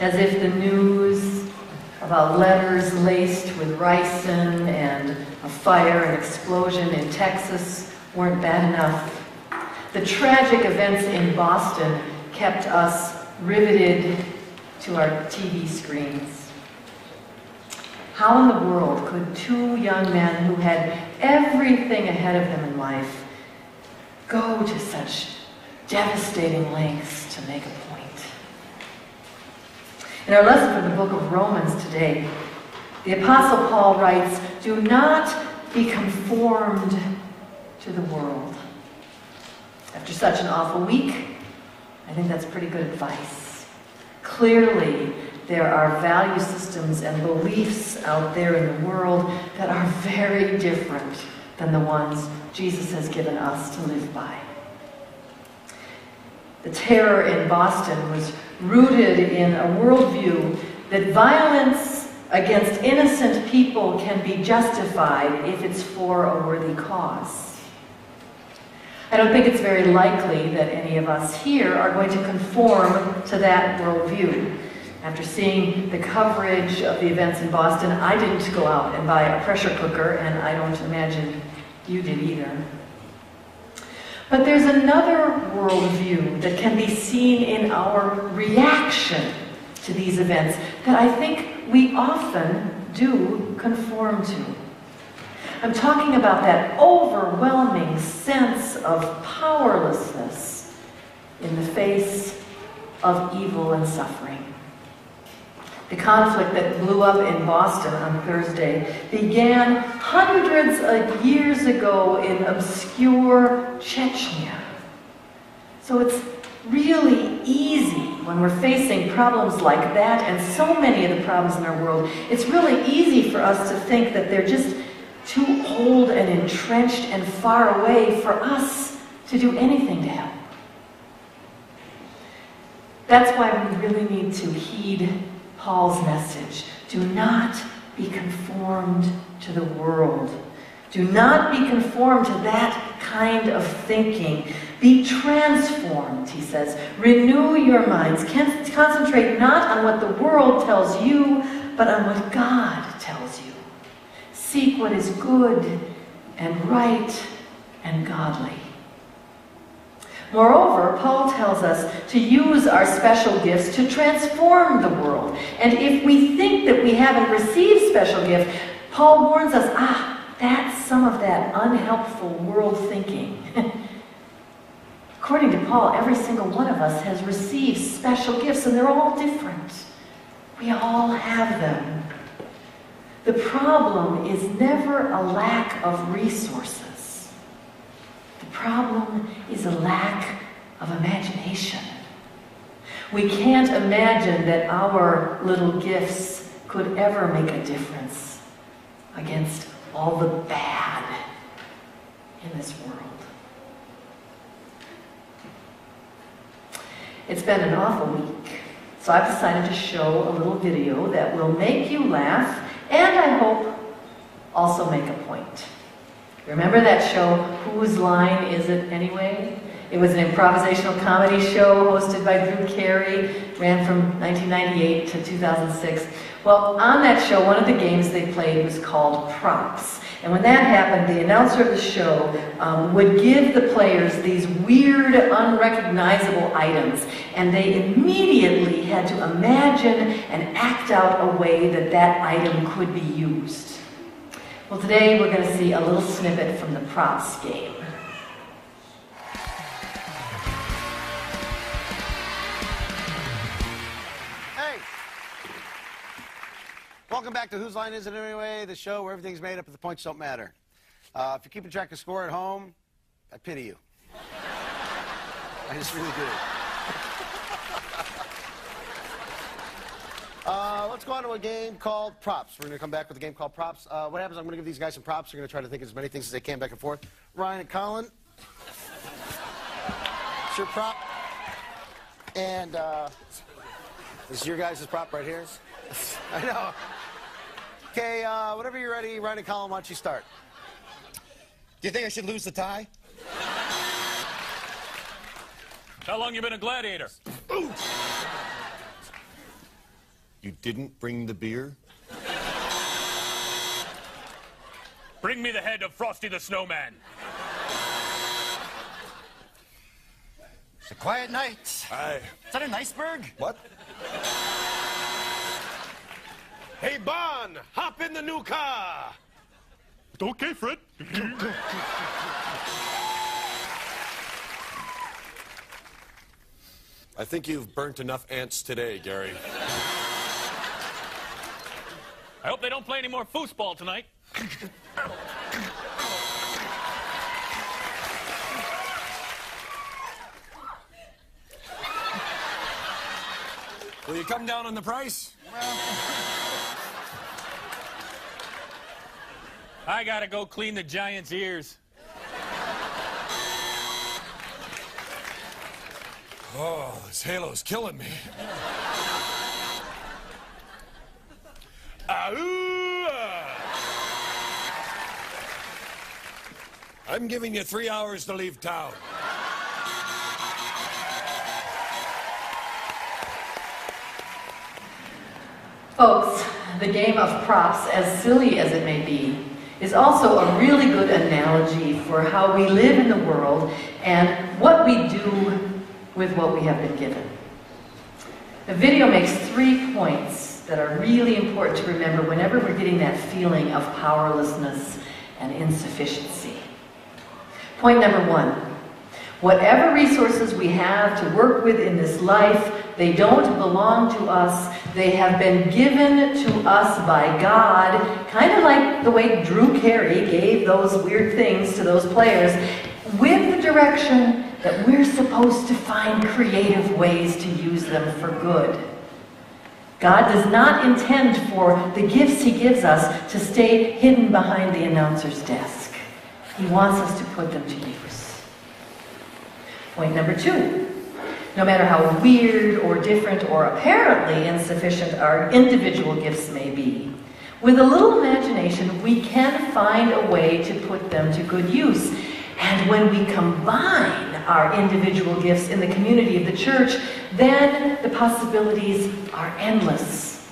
as if the news about letters laced with ricin and a fire and explosion in Texas weren't bad enough. The tragic events in Boston kept us riveted to our TV screens. How in the world could two young men who had everything ahead of them in life go to such devastating lengths to make a point? In our lesson from the book of Romans today, the Apostle Paul writes, "Do not be conformed to the world." After such an awful week, I think that's pretty good advice. Clearly, there are value systems and beliefs out there in the world that are very different than the ones Jesus has given us to live by. The terror in Boston was rooted in a worldview that violence against innocent people can be justified if it's for a worthy cause. I don't think it's very likely that any of us here are going to conform to that worldview. After seeing the coverage of the events in Boston, I didn't go out and buy a pressure cooker, and I don't imagine you did either. But there's another worldview that can be seen in our reaction to these events that I think we often do conform to. I'm talking about that overwhelming sense of powerlessness in the face of evil and suffering. The conflict that blew up in Boston on Thursday began hundreds of years ago in obscure Chechnya. So it's really easy when we're facing problems like that and so many of the problems in our world, it's really easy for us to think that they're just too old and entrenched and far away for us to do anything to help. That's why we really need to heed Paul's message. Do not be conformed to the world. Do not be conformed to that kind of thinking. Be transformed, he says. Renew your minds. Concentrate not on what the world tells you, but on what God tells you. Seek what is good and right and godly. Moreover, Paul tells us to use our special gifts to transform the world. And if we think that we haven't received special gifts, Paul warns us, that's some of that unhelpful world thinking. According to Paul, every single one of us has received special gifts, and they're all different. We all have them. The problem is never a lack of resources. The problem is a lack of imagination. We can't imagine that our little gifts could ever make a difference against all the bad in this world. It's been an awful week, so I've decided to show a little video that will make you laugh and, I hope, also make a point. Remember that show, Whose Line Is It Anyway? It was an improvisational comedy show hosted by Drew Carey, ran from 1998 to 2006. Well, on that show, one of the games they played was called Props. And when that happened, the announcer of the show would give the players these weird, unrecognizable items, and they immediately had to imagine and act out a way that that item could be used. Well, today we're going to see a little snippet from the Props game. Hey! Welcome back to Whose Line Is It Anyway, the show where everything's made up but the points don't matter. If you're keeping track of score at home, I pity you. I just really do. Let's go on to a game called Props. We're going to come back with a game called Props. What happens, I'm going to give these guys some props. They're going to try to think of as many things as they can back and forth. Ryan and Colin. It's your prop. And this is your guys' prop right here. I know. Okay, whenever you're ready, Ryan and Colin, why don't you start? Do you think I should lose the tie? How long you been a gladiator? You didn't bring the beer? Bring me the head of Frosty the Snowman. It's a quiet night. Aye. Is that an iceberg? What? Hey, Bon, hop in the new car. Okay, Fred. I think you've burnt enough ants today, Gary. I hope they don't play any more foosball tonight. Will you come down on the price? I gotta go clean the Giants' ears. Oh, this halo's killing me. I'm giving you 3 hours to leave town. Folks, the game of props, as silly as it may be, is also a really good analogy for how we live in the world and what we do with what we have been given. The video makes 3 points that are really important to remember whenever we're getting that feeling of powerlessness and insufficiency. Point number 1, whatever resources we have to work with in this life, they don't belong to us. They have been given to us by God, kind of like the way Drew Carey gave those weird things to those players, with the direction that we're supposed to find creative ways to use them for good. God does not intend for the gifts He gives us to stay hidden behind the announcer's desk. He wants us to put them to use. Point number 2. No matter how weird or different or apparently insufficient our individual gifts may be, with a little imagination, we can find a way to put them to good use. And when we combine our individual gifts in the community of the church, then the possibilities are endless.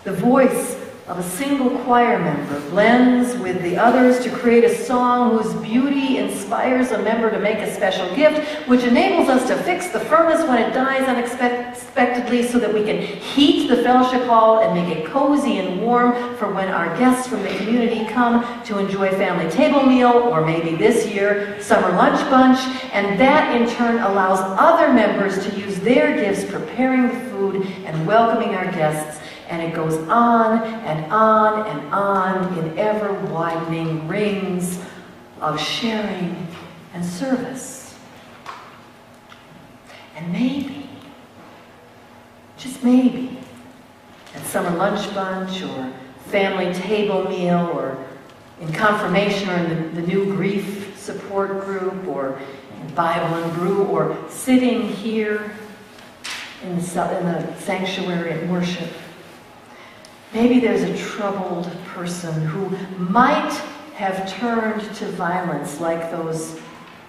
The voice of a single choir member blends with the others to create a song whose beauty inspires a member to make a special gift, which enables us to fix the furnace when it dies unexpectedly so that we can heat the fellowship hall and make it cozy and warm for when our guests from the community come to enjoy family table meal, or maybe this year, summer lunch bunch, and that in turn allows other members to use their gifts preparing the food and welcoming our guests. And it goes on and on and on in ever-widening rings of sharing and service. And maybe, just maybe, at summer lunch bunch or family table meal or in confirmation or in the new grief support group or in Bible and Brew or sitting here in the sanctuary at worship, maybe there's a troubled person who might have turned to violence like those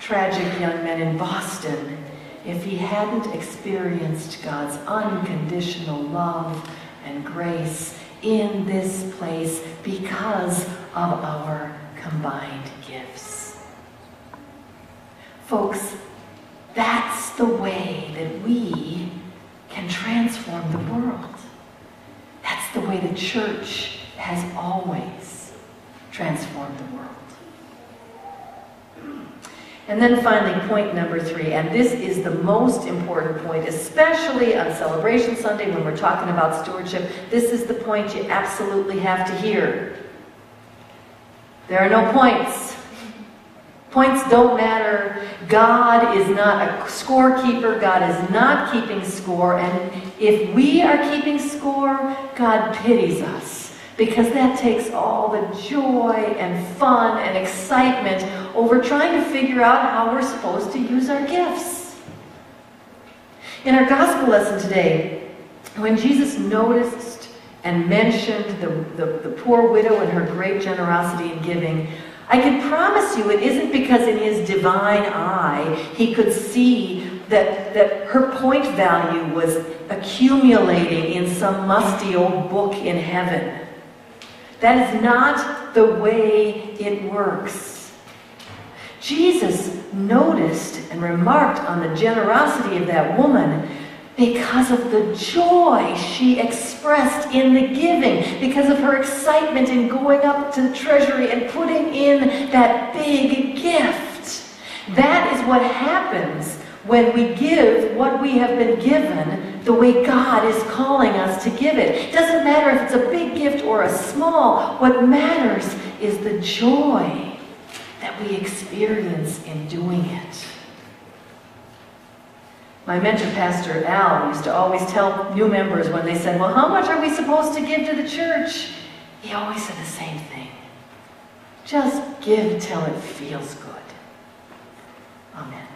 tragic young men in Boston if he hadn't experienced God's unconditional love and grace in this place because of our combined gifts. Folks, that's the way that we can transform the world. That's the way the church has always transformed the world. And then finally, point number 3, and this is the most important point, especially on Celebration Sunday when we're talking about stewardship. This is the point you absolutely have to hear. There are no points. Points don't matter. God is not a scorekeeper. God is not keeping score. And if we are keeping score, God pities us, because that takes all the joy and fun and excitement over trying to figure out how we're supposed to use our gifts. In our gospel lesson today, when Jesus noticed and mentioned the poor widow and her great generosity in giving, I can promise you it isn't because in his divine eye he could see that her point value was accumulating in some musty old book in heaven. That is not the way it works. Jesus noticed and remarked on the generosity of that woman because of the joy she expressed in the giving, because of her excitement in going up to the treasury and putting in that big gift. That is what happens when we give what we have been given the way God is calling us to give it. It doesn't matter if it's a big gift or a small. What matters is the joy that we experience in doing it. My mentor, Pastor Al, used to always tell new members when they said, well, how much are we supposed to give to the church? He always said the same thing. Just give till it feels good. Amen.